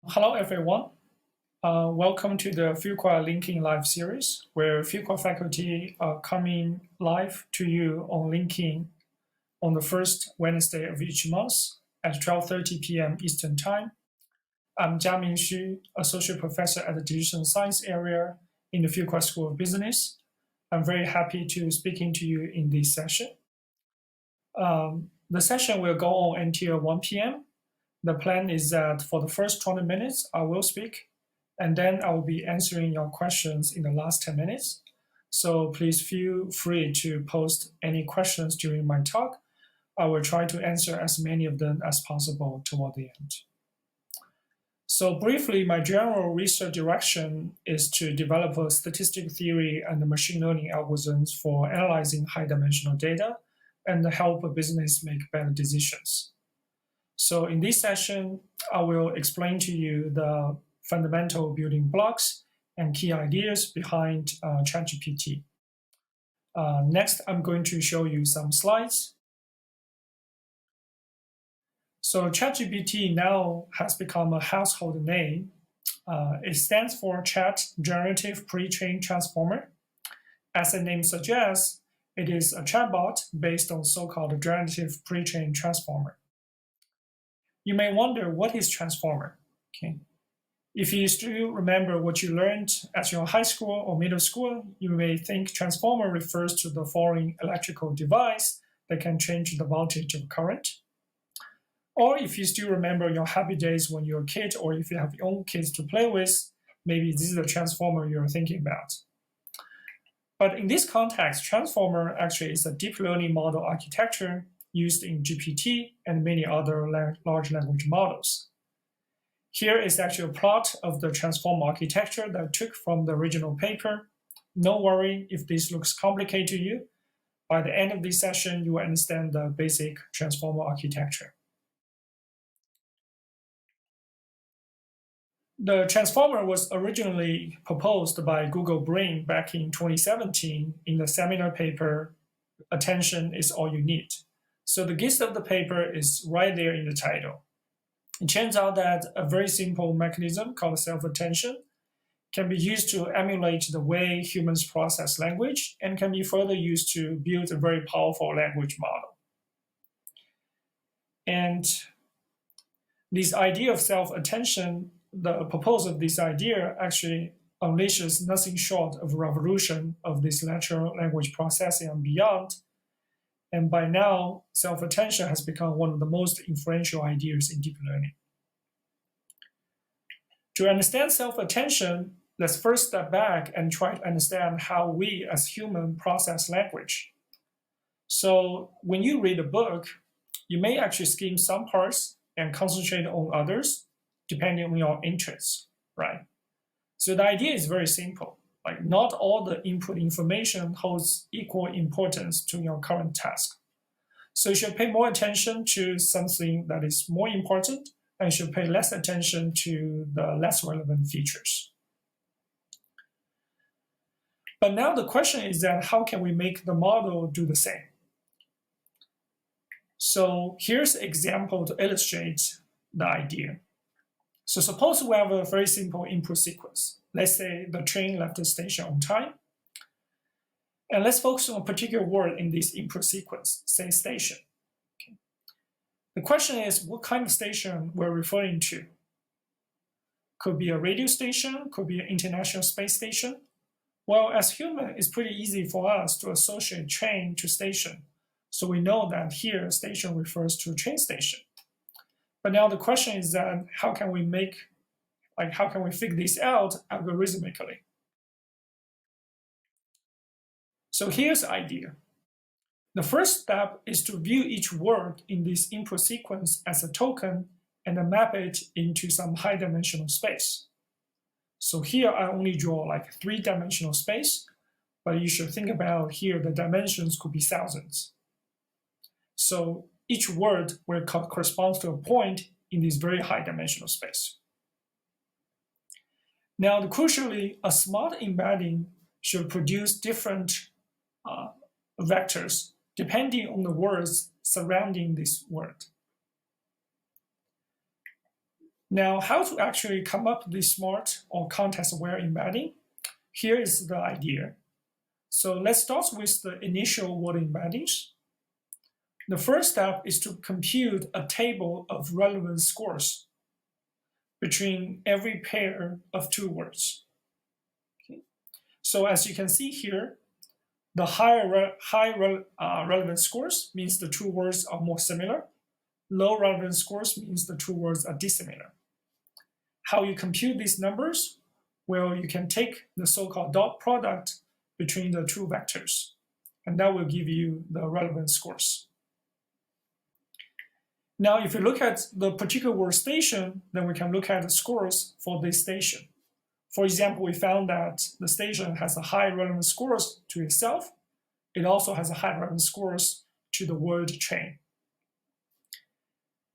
Hello, everyone. Welcome to the Fuqua Linking Live series, where Fuqua faculty are coming live to you on linking on the first Wednesday of each month at 12:30 p.m. Eastern Time. I'm Jiaming Xu, Associate Professor at the Digital Science area in the Fuqua School of Business. I'm very happy to speaking to you in this session. The session will go on until 1 p.m. The plan is that for the first 20 minutes, I will speak, and then I will be answering your questions in the last 10 minutes. So please feel free to post any questions during my talk. I will try to answer as many of them as possible toward the end. So briefly, my general research direction is to develop a statistical theory and machine learning algorithms for analyzing high-dimensional data and help a business make better decisions. So in this session, I will explain to you the fundamental building blocks and key ideas behind Chat GPT. Next, I'm going to show you some slides. So Chat GPT now has become a household name. It stands for Chat Generative Pre-trained Transformer. As the name suggests, it is a chatbot based on so-called generative pre-trained transformer. You may wonder, what is transformer? Okay. If you still remember what you learned at your high school or middle school, you may think transformer refers to the following electrical device that can change the voltage of current. Or if you still remember your happy days when you're a kid, or if you have your own kids to play with, maybe this is the transformer you're thinking about. But in this context, transformer actually is a deep learning model architecture used in GPT and many other large language models. Here is actually a plot of the transformer architecture that I took from the original paper. No worry if this looks complicated to you. By the end of this session, you will understand the basic transformer architecture. The transformer was originally proposed by Google Brain back in 2017 in the seminal paper, Attention is All You Need. So the gist of the paper is right there in the title. It turns out that a very simple mechanism called self-attention can be used to emulate the way humans process language and can be further used to build a very powerful language model. And this idea of self-attention, the proposal of this idea actually unleashes nothing short of a revolution of this natural language processing and beyond. And by now, self-attention has become one of the most influential ideas in deep learning. To understand self-attention, let's first step back and try to understand how we as humans process language. So when you read a book, you may actually skim some parts and concentrate on others, depending on your interests, right? So the idea is very simple. Like, not all the input information holds equal importance to your current task. So you should pay more attention to something that is more important, and you should pay less attention to the less relevant features. But now the question is that how can we make the model do the same? So here's an example to illustrate the idea. So suppose we have a very simple input sequence. Let's say the train left the station on time. And let's focus on a particular word in this input sequence, say station. Okay. The question is, what kind of station we're referring to? Could be a radio station, could be an international space station. Well, as human, it's pretty easy for us to associate train to station. So we know that here, station refers to a train station. But now the question is that how can we figure this out algorithmically? So here's the idea. The first step is to view each word in this input sequence as a token and then map it into some high-dimensional space. So here I only draw like 3-dimensional space, but you should think about here the dimensions could be thousands. So each word will correspond to a point in this very high-dimensional space. Now, crucially, a smart embedding should produce different vectors depending on the words surrounding this word. Now, how to actually come up with this smart or context-aware embedding? Here is the idea. So let's start with the initial word embeddings. The first step is to compute a table of relevant scores between every pair of two words. Okay. So as you can see here, the high relevant scores means the two words are more similar. Low relevant scores means the two words are dissimilar. How you compute these numbers? Well, you can take the so-called dot product between the two vectors, and that will give you the relevant scores. Now, if you look at the particular word station, then we can look at the scores for this station. For example, we found that the station has a high relevant scores to itself. It also has a high relevant scores to the word chain.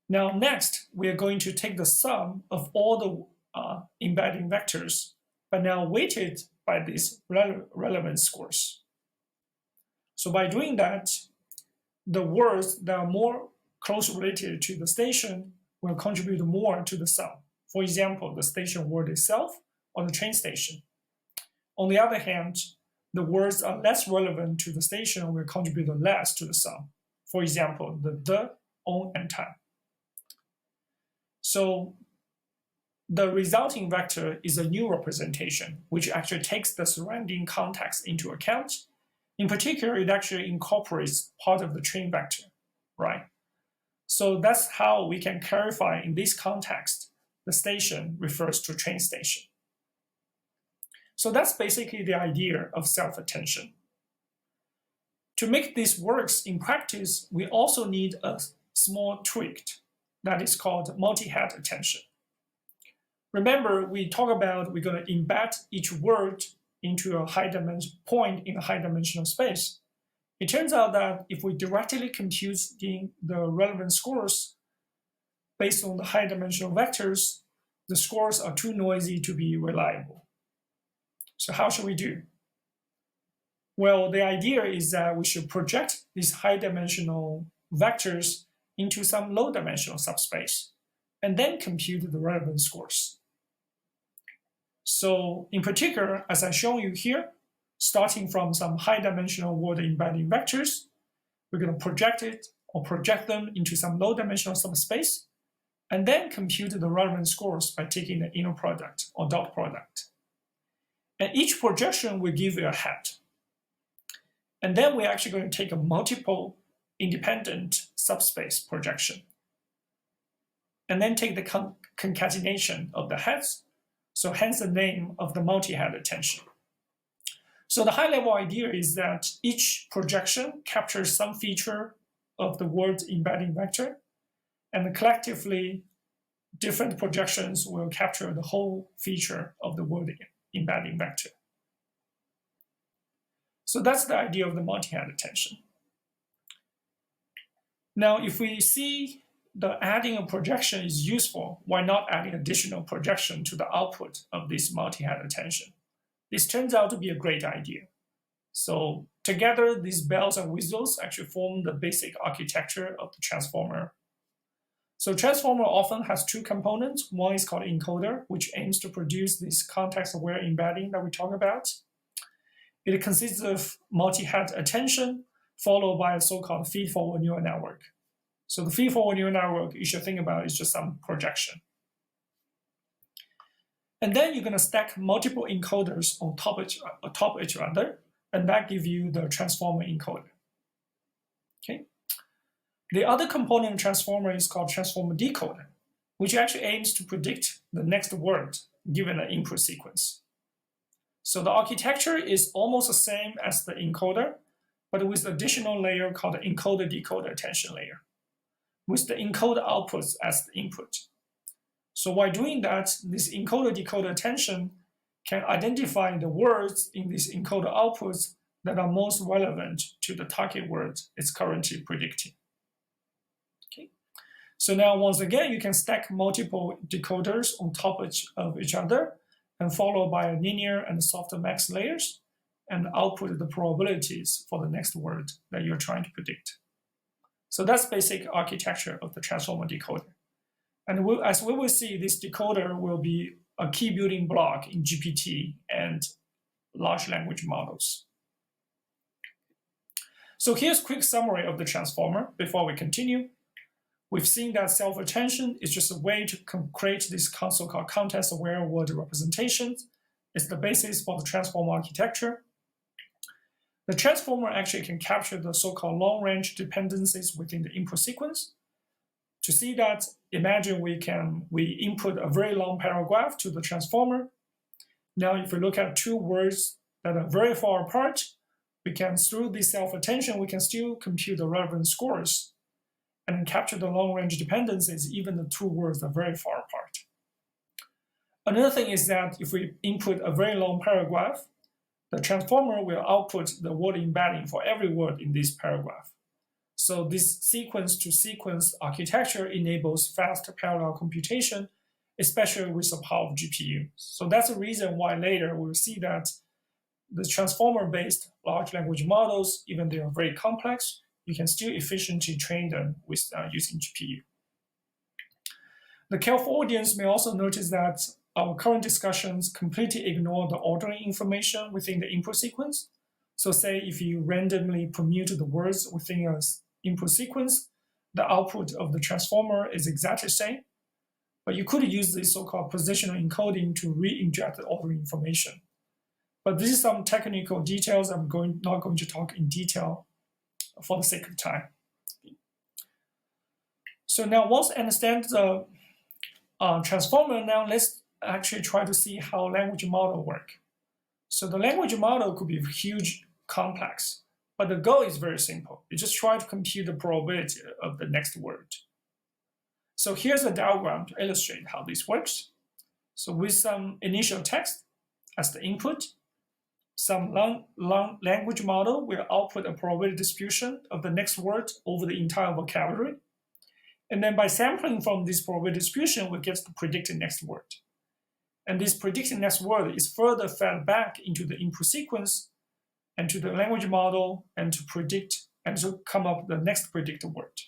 Now, next, we are going to take the sum of all the embedding vectors, but now weighted by these relevant scores. So by doing that, the words that are more closely related to the station will contribute more to the sum. For example, the station word itself or the train station. On the other hand, the words are less relevant to the station will contribute less to the sum. For example, the, on, and time. So the resulting vector is a new representation, which actually takes the surrounding context into account. In particular, it actually incorporates part of the train vector, right? So that's how we can clarify in this context, the station refers to train station. So that's basically the idea of self-attention. To make this works in practice, we also need a small tweak that is called multi-head attention. Remember, we talk about we're going to embed each word into a high dimension point in a high dimensional space. It turns out that if we directly compute the relevant scores based on the high dimensional vectors, the scores are too noisy to be reliable. So how should we do? Well, the idea is that we should project these high dimensional vectors into some low dimensional subspace and then compute the relevant scores. So in particular, as I've shown you here, starting from some high dimensional word embedding vectors, we're going to project it or project them into some low dimensional subspace and then compute the relevant scores by taking the inner product or dot product. And each projection will give you a head. And then we're actually going to take a multiple independent subspace projection and then take the concatenation of the heads. So hence the name of the multi-head attention. So the high-level idea is that each projection captures some feature of the word embedding vector, and collectively, different projections will capture the whole feature of the word embedding vector. So that's the idea of the multi-head attention. Now, if we see the adding a projection is useful, why not adding additional projection to the output of this multi-head attention? This turns out to be a great idea. So together, these bells and whistles actually form the basic architecture of the transformer. So transformer often has two components. One is called encoder, which aims to produce this context-aware embedding that we talk about. It consists of multi-head attention, followed by a so-called feed-forward neural network. So the feed-forward neural network you should think about is just some projection. And then you're going to stack multiple encoders on top of each other, and that gives you the transformer encoder. Okay. The other component of transformer is called transformer decoder, which actually aims to predict the next word given an input sequence. So the architecture is almost the same as the encoder, but with an additional layer called the encoder-decoder attention layer, with the encoder outputs as the input. So while doing that, this encoder-decoder attention can identify the words in these encoder outputs that are most relevant to the target word it's currently predicting. Okay. So now, once again, you can stack multiple decoders on top of each other and followed by a linear and softmax layers and output the probabilities for the next word that you're trying to predict. So that's basic architecture of the transformer decoder. And as we will see, this decoder will be a key building block in GPT and large language models. So here's a quick summary of the transformer before we continue. We've seen that self-attention is just a way to create this so-called context-aware word representations. It's the basis for the transformer architecture. The transformer actually can capture the so-called long-range dependencies within the input sequence. To see that, imagine we input a very long paragraph to the transformer. Now, if we look at two words that are very far apart, we can, through this self-attention, we can still compute the relevant scores and capture the long-range dependencies, even the two words are very far apart. Another thing is that if we input a very long paragraph, the transformer will output the word embedding for every word in this paragraph. So this sequence-to-sequence architecture enables fast parallel computation, especially with the power of GPU. So that's the reason why later we'll see that the transformer-based large language models, even they are very complex, you can still efficiently train them with using GPU. The careful audience may also notice that our current discussions completely ignore the ordering information within the input sequence. So say if you randomly permute the words within an input sequence, the output of the transformer is exactly the same. But you could use this so-called positional encoding to re-inject the ordering information. But this is some technical details I'm not going to talk in detail for the sake of time. So now once I understand the transformer, now let's actually try to see how language model work. So the language model could be huge, complex, but the goal is very simple. You just try to compute the probability of the next word. So here's a diagram to illustrate how this works. So with some initial text as the input, some long language model will output a probability distribution of the next word over the entire vocabulary. And then by sampling from this probability distribution, we get the predicted next word. And this predicted next word is further fed back into the input sequence and to the language model and to predict and to come up with the next predicted word.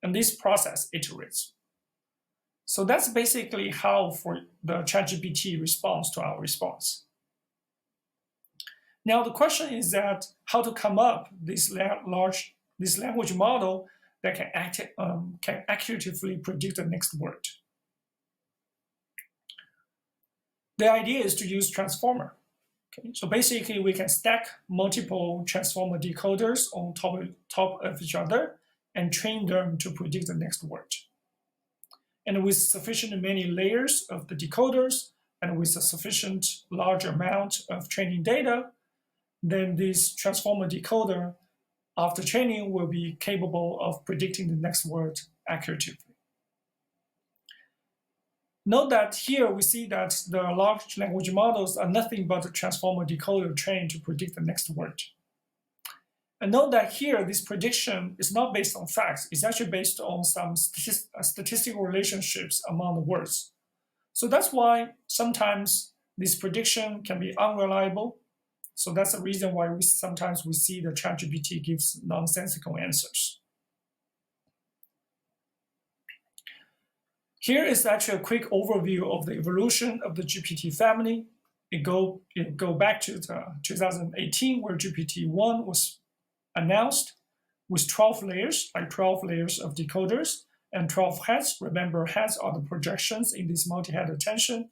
And this process iterates. So that's basically how for the ChatGPT responds to our response. Now the question is that how to come up this language model that can accurately predict the next word. The idea is to use transformer. Okay, so basically we can stack multiple transformer decoders on top of each other and train them to predict the next word. And with sufficient many layers of the decoders and with a sufficient large amount of training data, then this transformer decoder, after training, will be capable of predicting the next word accurately. Note that here we see that the large language models are nothing but a transformer decoder trained to predict the next word. And note that here, this prediction is not based on facts. It's actually based on some statistical relationships among the words. So that's why sometimes this prediction can be unreliable. So that's the reason why sometimes we see the ChatGPT gives nonsensical answers. Here is actually a quick overview of the evolution of the GPT family. It go back to 2018, where GPT-1 was announced with 12 layers, like 12 layers of decoders and 12 heads. Remember, heads are the projections in this multi-head attention.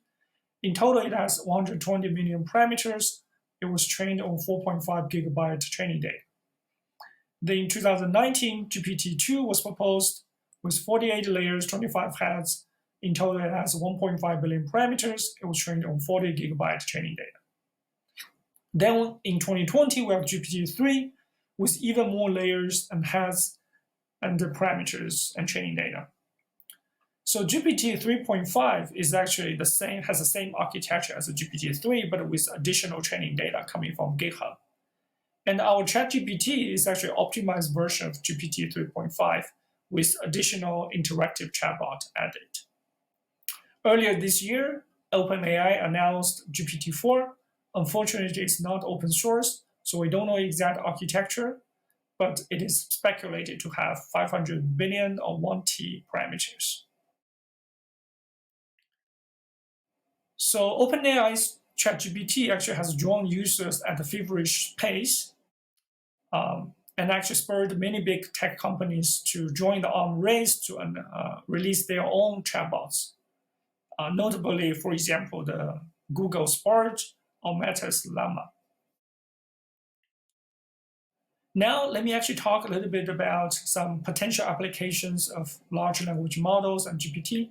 In total, it has 120 million parameters. It was trained on 4.5 gigabyte training data. Then in 2019, GPT-2 was proposed with 48 layers, 25 heads. In total, it has 1.5 billion parameters. It was trained on 40 gigabyte training data. Then in 2020, we have GPT-3 with even more layers and heads and the parameters and training data. So GPT 3.5 is actually has the same architecture as the GPT-3, but with additional training data coming from GitHub. And our Chat GPT is actually an optimized version of GPT 3.5 with additional interactive chatbot added. Earlier this year, OpenAI announced GPT-4. Unfortunately, it's not open source, so we don't know exact architecture, but it is speculated to have 500 billion or 1T parameters. So OpenAI's ChatGPT actually has drawn users at a feverish pace, and actually spurred many big tech companies to join the arm race to release their own chatbots. Notably, for example, the Google Spark or Meta's Llama. Now, let me actually talk a little bit about some potential applications of large language models and GPT.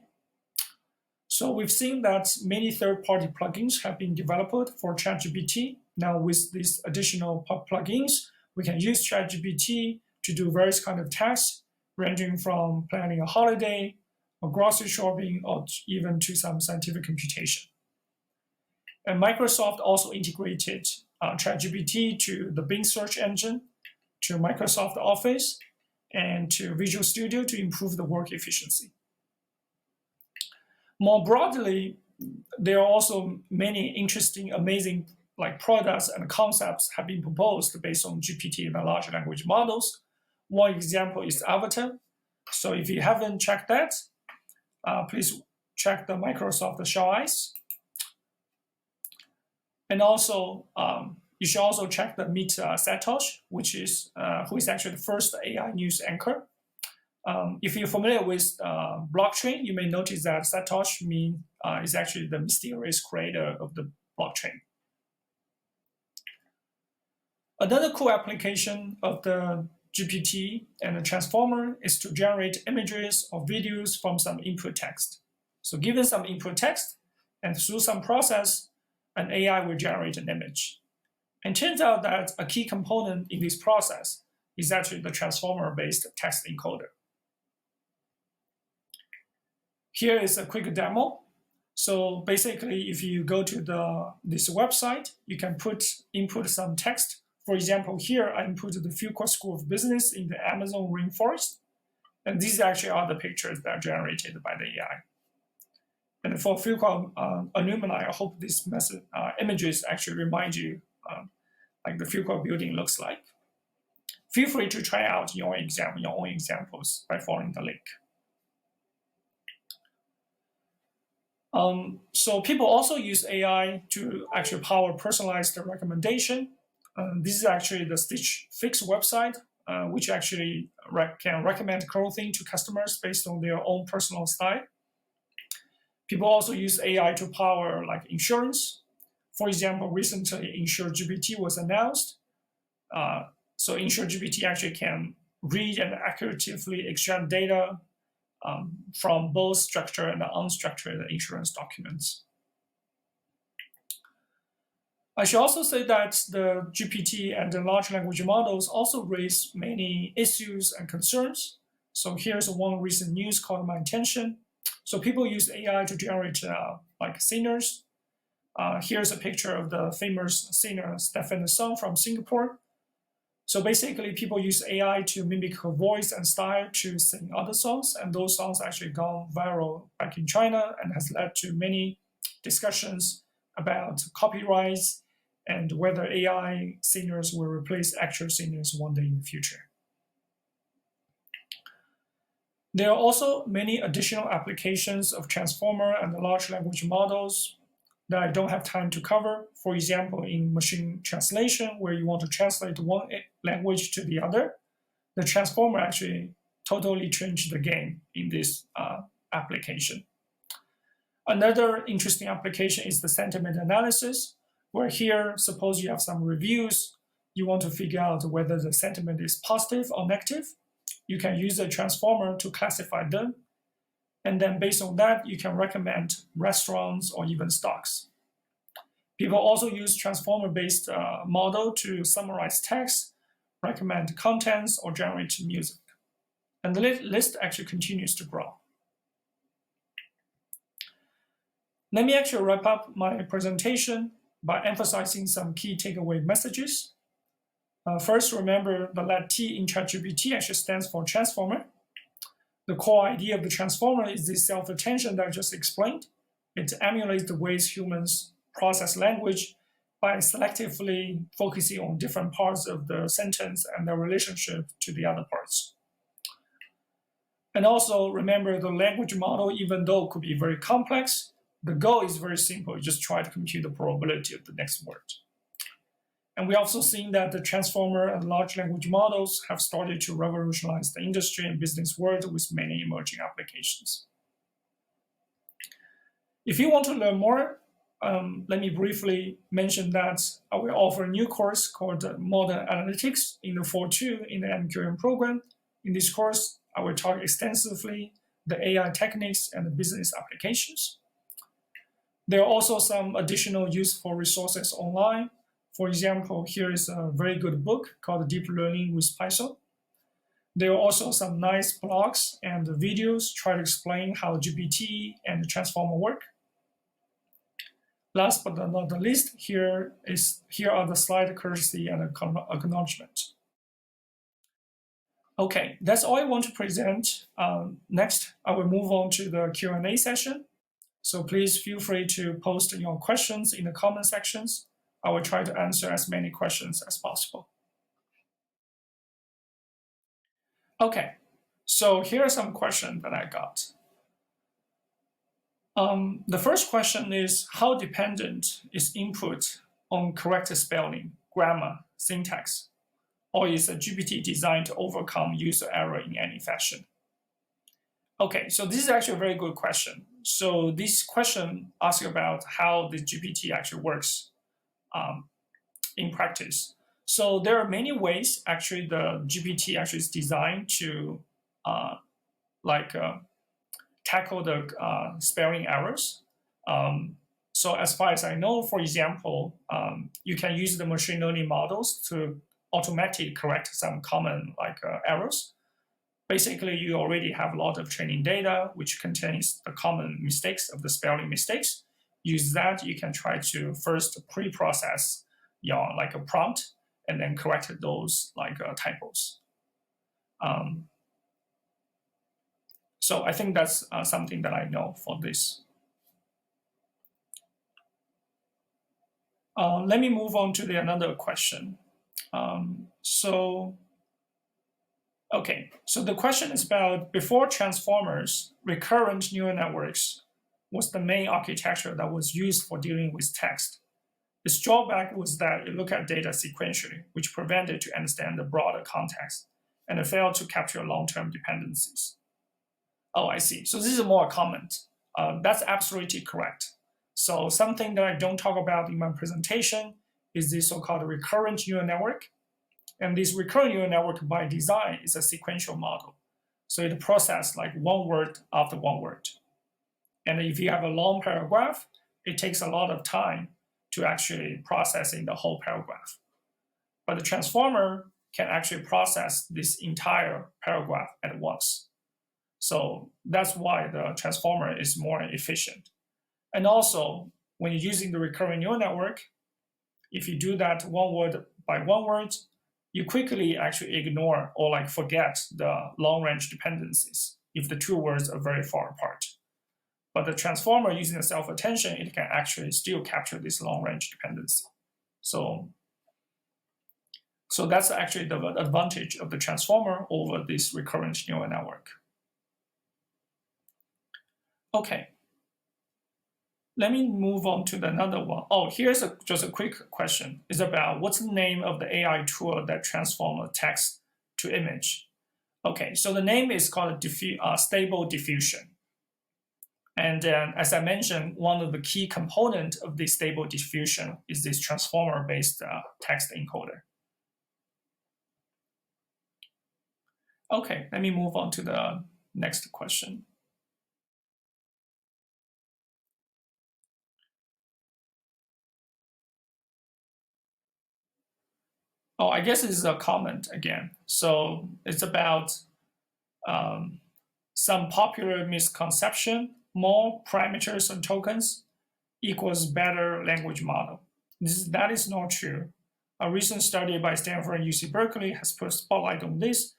So we've seen that many third-party plugins have been developed for ChatGPT. Now, with these additional plugins, we can use ChatGPT to do various kind of tasks, ranging from planning a holiday, or grocery shopping, or even to some scientific computation. And Microsoft also integrated ChatGPT to the Bing search engine, to Microsoft Office, and to Visual Studio to improve the work efficiency. More broadly, there are also many interesting, amazing products and concepts have been proposed based on GPT and large language models. One example is Avatar. So if you haven't checked that, please check the Microsoft Show Eyes. And also, you should also check the Meet Satosh, which is who is actually the first AI news anchor. If you're familiar with blockchain, you may notice that Satosh is actually the mysterious creator of the blockchain. Another cool application of the GPT and the transformer is to generate images or videos from some input text. So given some input text, and through some process, an AI will generate an image. And turns out that a key component in this process is actually the transformer-based text encoder. Here is a quick demo. So basically, if you go to this website, you can input some text. For example, here I inputted the Fuqua School of Business in the Amazon rainforest. And these actually are the pictures that are generated by the AI. And for Fuqua alumni, I hope these images actually remind you like the Fuqua building looks like. Feel free to try out your own examples by following the link. So people also use AI to actually power personalized recommendation. This is actually the Stitch Fix website, which actually can recommend clothing to customers based on their own personal style. People also use AI to power insurance. For example, recently InsureGPT was announced. So InsureGPT actually can read and accurately extract data from both structured and unstructured insurance documents. I should also say that the GPT and the large language models also raise many issues and concerns. So here's one recent news caught my attention. So people use AI to generate singers. Here's a picture of the famous singer Stefan Song from Singapore. So basically, people use AI to mimic her voice and style to sing other songs, and those songs actually gone viral back in China and has led to many discussions about copyrights and whether AI singers will replace actual singers one day in the future. There are also many additional applications of transformer and the large language models that I don't have time to cover. For example, in machine translation, where you want to translate one language to the other, the transformer actually totally changed the game in this application. Another interesting application is the sentiment analysis, where here, suppose you have some reviews, you want to figure out whether the sentiment is positive or negative. You can use a transformer to classify them. And then based on that, you can recommend restaurants or even stocks. People also use transformer-based model to summarize text, recommend contents, or generate music. And the list actually continues to grow. Let me actually wrap up my presentation by emphasizing some key takeaway messages. First, remember the letter T in ChatGPT actually stands for transformer. The core idea of the transformer is this self-attention that I just explained. It emulates the ways humans process language by selectively focusing on different parts of the sentence and their relationship to the other parts. And also remember the language model, even though it could be very complex, The goal is very simple. You just try to compute the probability of the next word. And we also seen that the transformer and large language models have started to revolutionize the industry and business world with many emerging applications. If you want to learn more, let me briefly mention that I will offer a new course called Modern Analytics in the Fall 2 in the MQM program. In this course, I will talk extensively the AI techniques and the business applications. There are also some additional useful resources online. For example, here is a very good book called Deep Learning with Python. There are also some nice blogs and videos try to explain how GPT and the transformer work. Last but not the least, here are the slide courtesy and acknowledgement. Okay, that's all I want to present. Next, I will move on to the Q&A session. So please feel free to post your questions in the comment sections. I will try to answer as many questions as possible. Okay, so here are some questions that I got. The first question is, how dependent is input on correct spelling, grammar, syntax? Or is a GPT designed to overcome user error in any fashion? Okay, so this is actually a very good question. So this question asks about how the GPT actually works in practice. So there are many ways actually the GPT actually is designed to tackle the spelling errors. So as far as I know, for example, you can use the machine learning models to automatically correct some common errors. Basically, you already have a lot of training data which contains the common mistakes of the spelling mistakes. Use that, you can try to first pre-process your a prompt and then correct those typos. So I think that's something that I know for this. Let me move on to another question. So the question is about, before transformers, recurrent neural networks was the main architecture that was used for dealing with text. Its drawback was that it looked at data sequentially, which prevented it to understand the broader context, and it failed to capture long-term dependencies. Oh, I see. So this is more a comment. That's absolutely correct. So something that I don't talk about in my presentation is this so-called recurrent neural network. And this recurrent neural network by design is a sequential model. So it processes one word after one word. And if you have a long paragraph, it takes a lot of time to actually processing the whole paragraph. But the transformer can actually process this entire paragraph at once. So that's why the transformer is more efficient. And also, when you're using the recurrent neural network, if you do that one word by one word, you quickly actually ignore or forget the long-range dependencies if the two words are very far apart. But the transformer using the self-attention, it can actually still capture this long-range dependency. So that's actually the advantage of the transformer over this recurrent neural network. Okay. Let me move on to another one. Oh, here's just a quick question. It's about, what's the name of the AI tool that transforms text to image? Okay, so the name is called Stable Diffusion. And then, as I mentioned, one of the key components of this Stable Diffusion is this transformer-based text encoder. Okay, let me move on to the next question. Oh, I guess this is a comment again. So it's about some popular misconception: more parameters and tokens equals better language model. That is not true. A recent study by Stanford and UC Berkeley has put a spotlight on this.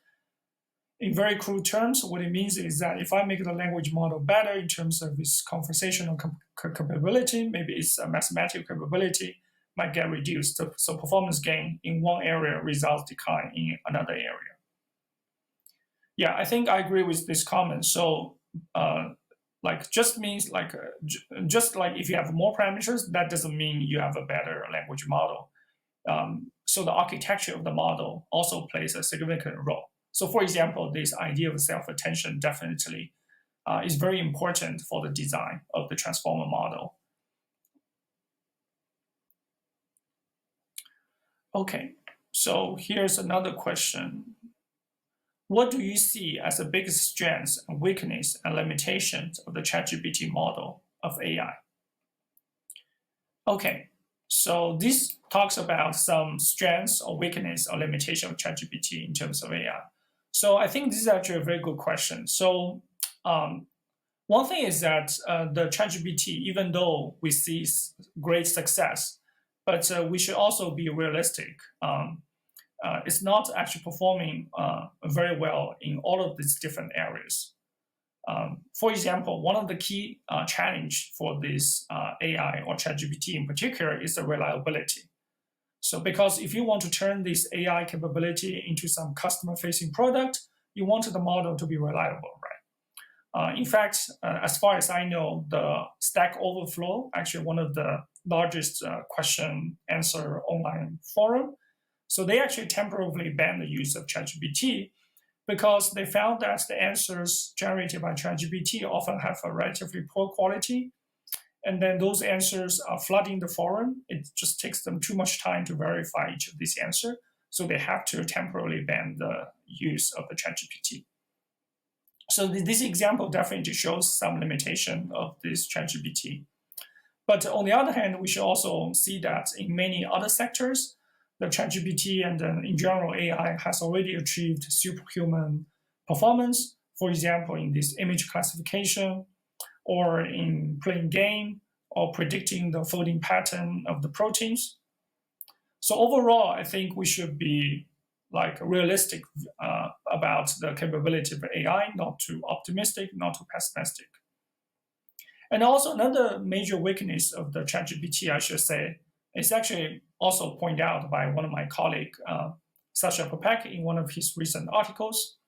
In very crude terms, what it means is that if I make the language model better in terms of its conversational capability, maybe its mathematical capability, might get reduced. So performance gain in one area results decline in another area. Yeah, I think I agree with this comment. So Like just means like just like if you have more parameters, that doesn't mean you have a better language model. So the architecture of the model also plays a significant role. So for example, this idea of self-attention definitely is very important for the design of the transformer model. Okay, so here's another question. What do you see as the biggest strengths and weakness and limitations of the ChatGPT model of AI? Okay, so this talks about some strengths or weakness or limitation of ChatGPT in terms of AI. So I think this is actually a very good question. So one thing is that the ChatGPT, even though we see great success, but we should also be realistic. It's not actually performing very well in all of these different areas. For example, one of the key challenge for this AI or ChatGPT in particular is the reliability. So because if you want to turn this AI capability into some customer-facing product, you want the model to be reliable, right? In fact, as far as I know, the Stack Overflow, actually one of the largest question answer online forum, so they actually temporarily banned the use of ChatGPT because they found that the answers generated by ChatGPT often have a relatively poor quality. And then those answers are flooding the forum. It just takes them too much time to verify each of these answers. So they have to temporarily ban the use of the ChatGPT. So this example definitely shows some limitation of this ChatGPT. But on the other hand, we should also see that in many other sectors, the ChatGPT and in general AI has already achieved superhuman performance. For example, in this image classification, or in playing game, or predicting the folding pattern of the proteins. So overall, I think we should be like realistic about the capability of AI, not too optimistic, not too pessimistic. And also another major weakness of the ChatGPT, I should say, is actually also pointed out by one of my colleagues, Sasha Popek, in one of his recent articles.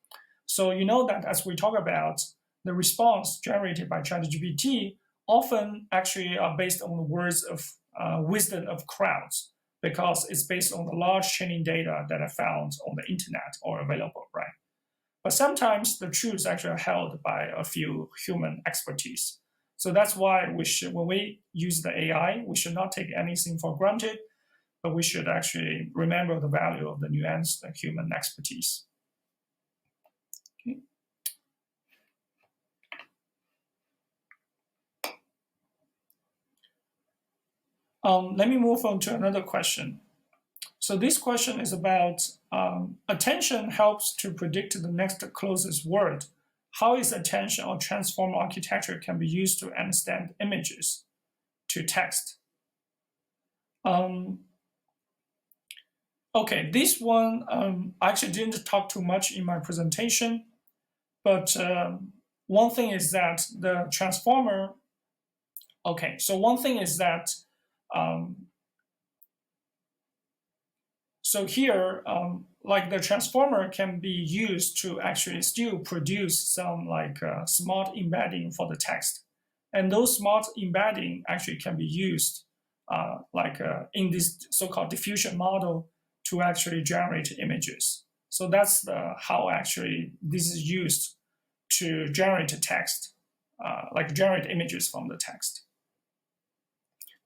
So you know that as we talk about the response generated by ChatGPT, often actually are based on the words of wisdom of crowds, because it's based on the large training data that are found on the internet or available, right? But sometimes the truths actually are held by a few human expertise. So that's why we should, when we use the AI, we should not take anything for granted, but we should actually remember the value of the nuanced human expertise. Okay. Let me move on to another question. So this question is about attention helps to predict the next closest word. How is attention or transform architecture can be used to understand images to text? Okay, this one I actually didn't talk too much in my presentation, but one thing is that the transformer. Okay, so one thing is that so here, like the transformer can be used to actually still produce some like smart embedding for the text. And those smart embedding actually can be used in this so-called diffusion model to actually generate images. So that's how actually this is used to generate a text, like generate images from the text.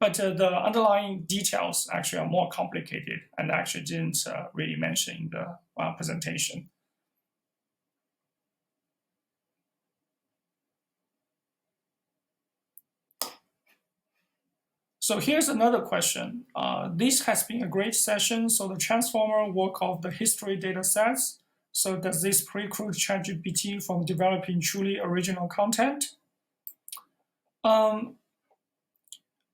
But the underlying details actually are more complicated and actually didn't really mention in the presentation. So here's another question. This has been a great session. So the transformer work of the history data sets. So does this preclude ChatGPT from developing truly original content?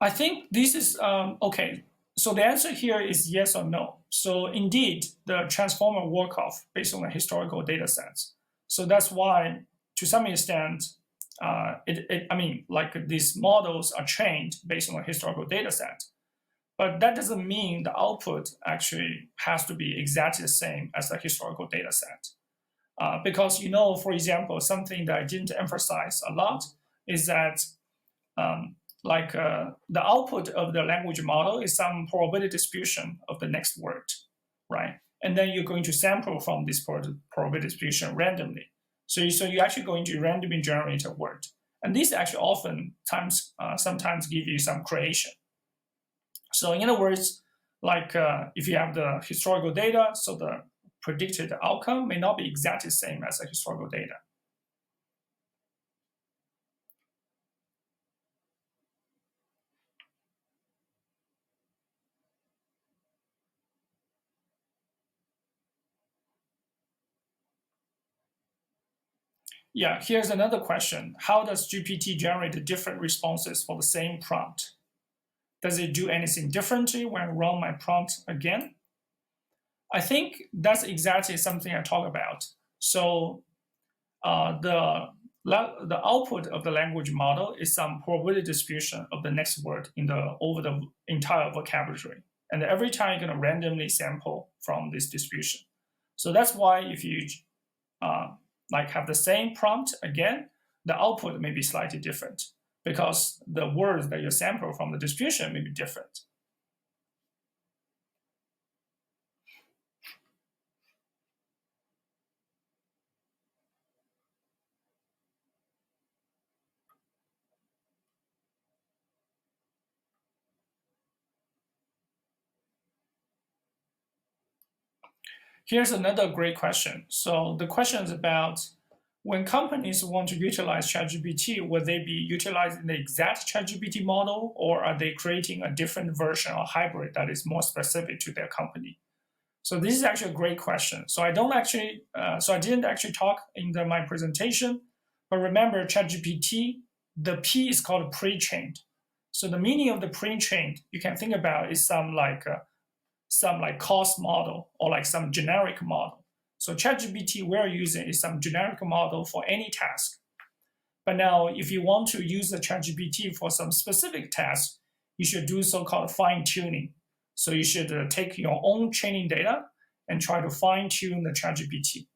I think this is, okay. So the answer here is yes or no. So indeed, the transformer work off based on the historical data sets. So that's why, to some extent, I mean, like these models are trained based on a historical data set. But that doesn't mean the output actually has to be exactly the same as the historical data set. Because, you know, for example, something that I didn't emphasize a lot is that the output of the language model is some probability distribution of the next word, right? And then you're going to sample from this probability distribution randomly. So you're actually going to randomly generate a word. And these actually sometimes give you some creation. So in other words, if you have the historical data, so the predicted outcome may not be exactly the same as the historical data. Yeah, here's another question. How does GPT generate different responses for the same prompt? Does it do anything differently when I run my prompt again? I think that's exactly something I talk about. So the output of the language model is some probability distribution of the next word over the entire vocabulary. And every time you're going to randomly sample from this distribution. So that's why if you have the same prompt again, the output may be slightly different because the words that you sample from the distribution may be different. Here's another great question. So the question is about when companies want to utilize ChatGPT, will they be utilizing the exact ChatGPT model, or are they creating a different version or hybrid that is more specific to their company? So this is actually a great question. So I didn't actually talk in my presentation, but remember ChatGPT, the P is called pre-trained. So the meaning of the pre-trained, you can think about is some cost model or like some generic model. So ChatGPT we're using is some generic model for any task. But now if you want to use the ChatGPT for some specific task, you should do so-called fine-tuning. So you should take your own training data and try to fine-tune the ChatGPT.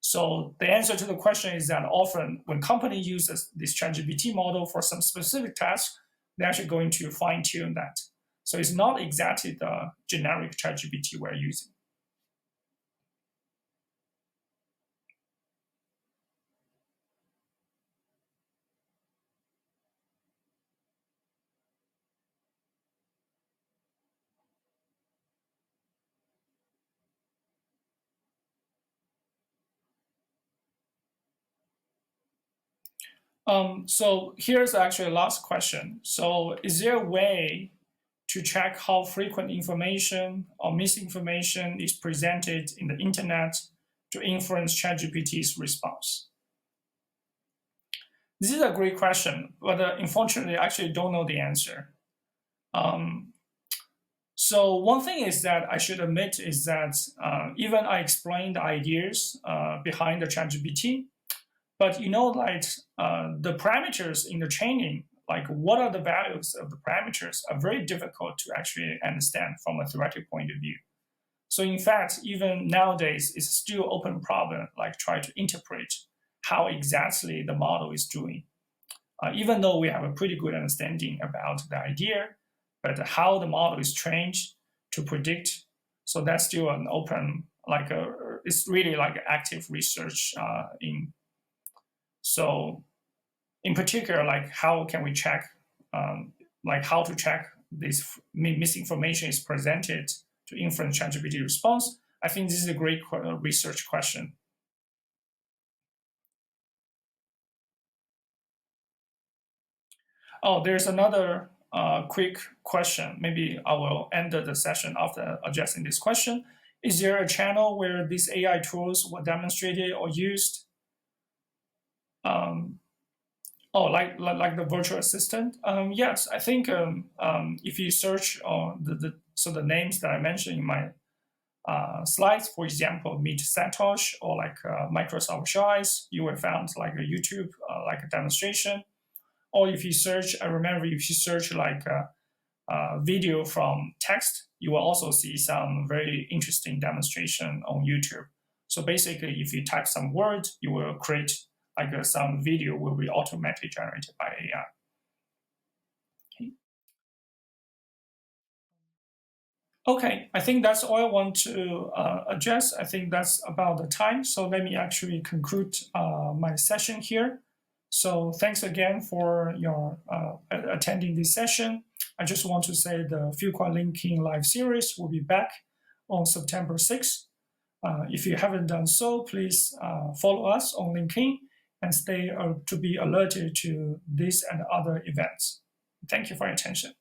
So the answer to the question is that often when company uses this ChatGPT model for some specific task, they're actually going to fine-tune that. So it's not exactly the generic ChatGPT we're using. So here's actually a last question. So is there a way to check how frequent information or misinformation is presented in the internet to influence ChatGPT's response? This is a great question, but unfortunately, I actually don't know the answer. So one thing is that I should admit is that even I explained the ideas behind the ChatGPT, but the parameters in the training, like what are the values of the parameters, are very difficult to actually understand from a theoretical point of view. So in fact, even nowadays, it's still an open problem, like try to interpret how exactly the model is doing. Even though we have a pretty good understanding about the idea, but how the model is trained to predict, so that's still an open, it's really like active research So in particular, like how can we check, how to check this misinformation is presented to influence ChatGPT response? I think this is a great research question. Oh, there's another quick question. Maybe I will end the session after addressing this question. Is there a channel where these AI tools were demonstrated or used? Like the virtual assistant? Yes, I think if you search on the names that I mentioned in my slides, for example, Meet Satosh or Microsoft Eyes, you will find like a YouTube like a demonstration. Or if you search, I remember if you search video from text, you will also see some very interesting demonstration on YouTube. So basically, if you type some words, you will create like some video will be automatically generated by AI. Okay, I think that's all I want to address. I think that's about the time. So let me actually conclude my session here. So thanks again for your attending this session. I just want to say the Fuqua linking live series will be back on September 6th. If you haven't done so, please follow us on LinkedIn and stay to be alerted to this and other events. Thank you for your attention.